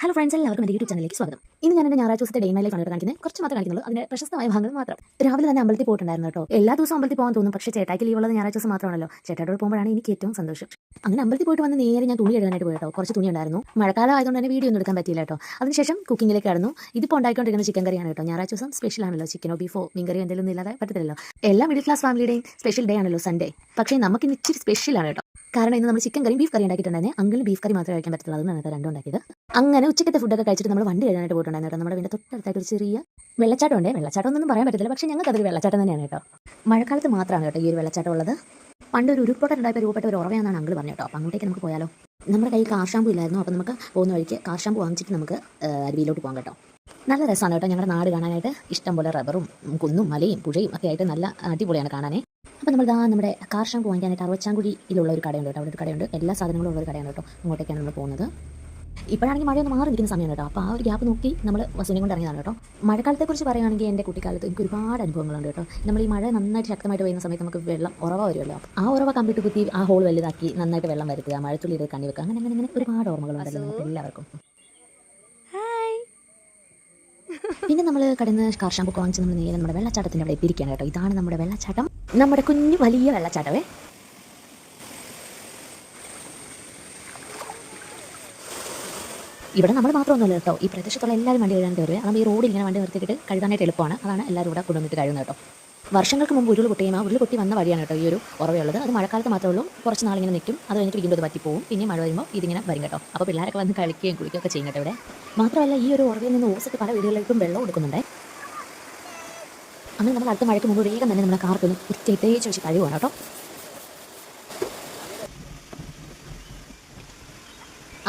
Hello friends, എല്ലാവർക്കും എൻ്റെ YouTube ചാനലിലേക്ക് സ്വാഗതം. ഇന്ന് ഞാൻ എൻ്റെ ഞായറാഴ്ച ദിവസത്തെ ഡേ മൈ ലൈഫ് ആണ് കാണിക്കുന്നത്. കുറച്ച് മാത്രമേ കാണിക്കുന്നുള്ളൂ, അതിൻ്റെ പ്രശസ്തമായ ഭാഗങ്ങൾ മാത്രം. രാവിലെ തന്നെ അമ്പലത്തിൽ പോയിട്ടുണ്ടായിരുന്നു കേട്ടോ. എല്ലാ ദിവസവും അമ്പലത്തിൽ പോകാൻ തോന്നും, പക്ഷേ ചേട്ടായിക്ക് ലീവുള്ളത് ഞായറാഴ്ച ദിവസം മാത്രമാണല്ലോ. ചേട്ടായിയോട് പോകുമ്പോഴാണ് എനിക്ക് ഏറ്റവും സന്തോഷം. അങ്ങനെ അമ്പലത്തിൽ പോയിട്ട് വന്ന് നേരെ ഞാൻ തുണി എഴുതാനായിട്ട് പോയി കേട്ടോ. കുറച്ച് തുണി ഉണ്ടായിരുന്നു. മഴക്കാലം ആയതുകൊണ്ട് തന്നെ വീഡിയോ ഒന്നും എടുക്കാൻ പറ്റിയില്ല കേട്ടോ. അതിനുശേഷം കുക്കിങ്ങിലേക്ക് കടന്നു. ഇതിപ്പോൾ ഉണ്ടായിക്കൊണ്ടിരിക്കുന്ന ചിക്കൻ കറിയാണ് കേട്ടോ. ഞായറാഴ്ച ദിവസം സ്പെഷ്യൽ ആണല്ലോ, ചിക്കനോ ബീഫോ മീൻകറിയോ എന്തെങ്കിലും ഇല്ലാതെ പറ്റത്തില്ലല്ലോ. എല്ലാ മിഡിൽ ക്ലാസ് ഫാമിലിയുടെയും സ്പെഷ്യൽ ഡേ ആണല്ലോ സൺഡേ. പക്ഷേ നമുക്ക് ഇന്ന് ഇച്ചിരി സ്പെഷ്യലാണ് കേട്ടോ. കാരണം ഇന്ന് നമ്മൾ ചിക്കൻ കറിയും ബീഫ് കറി ഉണ്ടാക്കിയിട്ടുണ്ടായിരുന്നു. അങ്കിളും ബീഫ് കറി മാത്രമേ കഴിക്കാൻ പറ്റുള്ളൂ, അതുകൊണ്ടാണ് കേട്ടോ രണ്ടും ഉണ്ടാക്കിയത്. അങ്ങനെ ഉച്ചക്കത്തെ ഫുഡൊക്കെ കഴിച്ചിട്ട് നമ്മൾ വണ്ടി എഴുതാനായിട്ട് പോയിട്ടുണ്ടായിരുന്നു കേട്ടോ. നമ്മുടെ വീടിൻ്റെ തൊട്ടടുത്തായിട്ട് ഒരു ചെറിയ വെള്ളച്ചാട്ടം ഉണ്ട്. വെള്ളച്ചാട്ടം ഒന്നും പറയാൻ പറ്റത്തില്ല, പക്ഷേ ഞങ്ങൾക്ക് അതൊരു വെള്ളച്ചാട്ടം തന്നെയാണ് കേട്ടോ. മഴക്കാലത്ത് മാത്രമാണ് കേട്ടോ ഈ ഒരു വെള്ളച്ചാട്ടം ഉള്ളത്. പണ്ട് ഒരു ഉരുൾപൊട്ടലുണ്ടായപ്പോൾ രൂപപ്പെട്ട ഒരു ഉറവയാണെന്നാണ് അങ്കിൾ പറഞ്ഞു കേട്ടോ. അപ്പോൾ അങ്ങോട്ടേക്ക് നമുക്ക് പോയാലോ. നമ്മുടെ കയ്യിൽ കാർ ഷാമ്പു ഇല്ലായിരുന്നു, അപ്പോൾ നമുക്ക് പോകുന്ന വഴിക്ക് കാർ ഷാമ്പു വാങ്ങിച്ചിട്ട് നമുക്ക് അരുവിയിലോട്ട് പോകാം കേട്ടോ. നല്ല രസമാണ് കേട്ടോ ഞങ്ങളുടെ നാട് കാണാനായിട്ട്. ഇഷ്ടം പോലെ റബ്ബറും കുന്നും മലയും പുഴയും ഒക്കെ ആയിട്ട് നല്ല അടിപൊളിയാണ് കാണാനേ. അപ്പോൾ നമ്മൾ നമ്മുടെ കാർ ഷാമ്പു വാങ്ങിക്കാനായിട്ട് അറുവച്ചാങ്കുഴിയിലുള്ള ഒരു കടയുണ്ട് കേട്ടോ. അവിടെ ഒരു കടയുണ്ട്, എല്ലാ സാധനങ്ങളും ഉള്ള ഒരു കടയാണ് കേട്ടോ. അങ്ങോട്ടേക്കാണ് നമ്മൾ പോകുന്നത്. ഇപ്പോഴാണെങ്കിൽ മഴയൊന്ന് മാറി നിൽക്കുന്ന സമയമാണ് കേട്ടോ. അപ്പോൾ ആ ഒരു ഗ്യാപ്പ് നോക്കി നമ്മൾ വസുവിനെ കൊണ്ട് ഇറങ്ങിയതാണ് കേട്ടോ. മഴക്കാലത്തെക്കുറിച്ച് പറയുകയാണെങ്കിൽ എൻ്റെ കുട്ടിക്കാലത്ത് എനിക്ക് ഒരുപാട് അനുഭവങ്ങളുണ്ട് കേട്ടോ. നമ്മൾ ഈ മഴ നന്നായിട്ട് ശക്തമായിട്ട് പെയ്യുന്ന സമയത്ത് നമുക്ക് വെള്ളം ഉറവ വരുമല്ലോ. ആ ഉറവ കമ്പിട്ട് കുത്തി ആ ഹോൾ വലുതാക്കി നന്നായിട്ട് വെള്ളം വരുത്തുക, മഴത്തുള്ളി ഇത് കണ്ണി വെക്കുക, അങ്ങനെ അങ്ങനെ അങ്ങനെ ഒരുപാട് ഓർമ്മകളുണ്ടല്ലോ നമുക്ക് എല്ലാവർക്കും. പിന്നെ നമ്മൾ കടന്ന് കാർ ഷാമ്പു വാങ്ങിച്ച് നമ്മൾ നേരെ നമ്മുടെ വെള്ളച്ചാട്ടത്തിൻ്റെ അവിടെ എത്തിയിരിക്കുകയാണ് കേട്ടോ. ഇതാണ് നമ്മുടെ വെള്ളച്ചാട്ടം, നമ്മുടെ കുഞ്ഞു വലിയ വെള്ളച്ചാട്ടമേ. ഇവിടെ നമ്മൾ മാത്രമൊന്നുമല്ല കേട്ടോ, ഈ പ്രദേശത്തുള്ള എല്ലാവരും വണ്ടി കഴുകാനായിട്ട് വരുന്നത്. അതാകുമ്പോൾ ഈ റോഡിൽ ഇങ്ങനെ വണ്ടി നിർത്തിയിട്ട് കഴുകാനായിട്ട് എളുപ്പമാണ്. അതാണ് എല്ലാവരും ഇവിടെ കൊണ്ടുവന്നിട്ട് കഴുകുന്നത് കേട്ടോ. വർഷങ്ങൾക്ക് മുമ്പ് ഉരുൾ പൊട്ടിയും ആ ഉരുൾ പൊട്ടി വന്ന വഴിയാണ് കേട്ടോ ഈ ഒരു ഉറവയുള്ളത്. അത് മഴക്കാലത്ത് മാത്രമേ ഉള്ളൂ, കുറച്ച് നാളിങ്ങനെ നിൽക്കും. അത് കഴിഞ്ഞിട്ട് വീണ്ടും അത് പറ്റിപ്പോവും. പിന്നെ മഴ വരുമ്പോൾ ഇതിങ്ങനെ വരും കേട്ടോ. അപ്പോൾ പിള്ളേരൊക്കെ വന്ന് കളിക്കുകയും കുളിക്കുകയൊക്കെ ചെയ്യും കേട്ടോ ഇവിടെ. മാത്രമല്ല ഈ ഒരു ഉറവയിൽ നിന്ന് ഓസിട്ട് പല വീടുകളിലേക്കും വെള്ളം കൊടുക്കുന്നുണ്ട്. അങ്ങനെ നമ്മൾ അടുത്ത മഴയ്ക്ക് മുമ്പ് വേഗം തന്നെ നമ്മുടെ കാർക്കൊന്ന് തേച്ച് വെച്ച് കഴിയുവാണ് കേട്ടോ.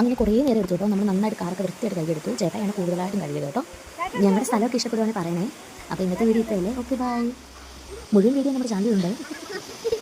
അങ്ങനെ കുറേ നേരം എടുത്തു കേട്ടോ. നമ്മൾ നന്നായിട്ട് കാറൊക്കെ വൃത്തിയായിട്ട് കഴുകിയെടുത്തു. ചേട്ടായാണ് കൂടുതലായിട്ടും കഴുകിയത് കേട്ടോ. ഞങ്ങളുടെ സ്ഥലമൊക്കെ ഇഷ്ടപ്പെടുവാണെങ്കിൽ പറയണേ. അപ്പോൾ ഇന്നത്തെ വീഡിയോ ഇത്രയല്ലേ. Okay bye. മുഴുവൻ വീഡിയോ നമ്മുടെ ചാനലിലുണ്ട്.